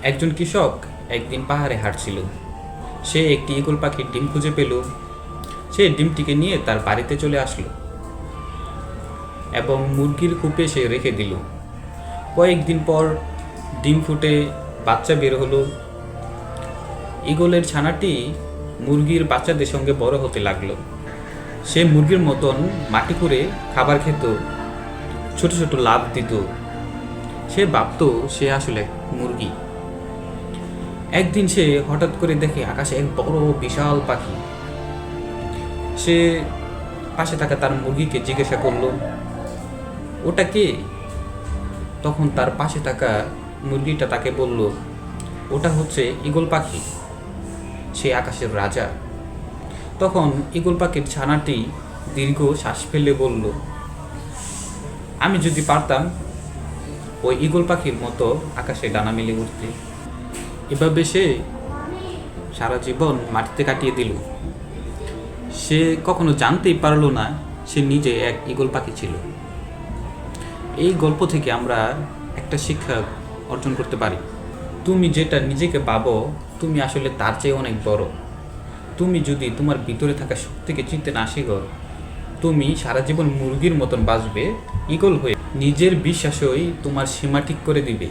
একজন কৃষক একদিন পাহাড়ে হাঁটছিল। সে একটি ঈগল পাখির ডিম খুঁজে পেল। সে ডিমটিকে নিয়ে তার বাড়িতে চলে আসলো এবং মুরগির কূপে সে রেখে দিল। কয়েকদিন পর ডিম ফুটে বাচ্চা বের হলো। ঈগলের ছানাটি মুরগির বাচ্চাদের সঙ্গে বড় হতে লাগলো। সে মুরগির মতন মাটি করে খাবার খেত, ছোট ছোট লাফ দিত। সে ভাবতো সে আসলে এক মুরগি। একদিন সে হঠাৎ করে দেখে আকাশে এক বড় বিশাল পাখি। সে পাশে থাকা তার মুরগিকে জিজ্ঞাসা করলো, ওটা কে? তখন তার পাশে থাকা মুরগিটা তাকে বলল, ওটা হচ্ছে ঈগল পাখি, সে আকাশের রাজা। তখন ঈগল পাখির ছানাটি দীর্ঘ শ্বাস ফেলে বলল, আমি যদি পারতাম ওই ঈগল পাখির মতো আকাশে ডানা মেলে উঠতে। এভাবে সে সারা জীবন মাটিতে কাটিয়ে দিল। সে কখনো জানতেই পারল না সে নিজে এক ঈগল পাখি ছিল। এই গল্প থেকে আমরা একটা শিক্ষা অর্জন করতে পারি। তুমি যেটা নিজেকে ভাবো তুমি আসলে তার চেয়ে অনেক বড়। তুমি যদি তোমার ভিতরে থাকা শক্তিকে চিনতে না শেখো, তুমি সারা জীবন মুরগির মতন বাঁচবে, ঈগল হয়ে। নিজের বিশ্বাসই তোমার সীমা ঠিক করে দিবে।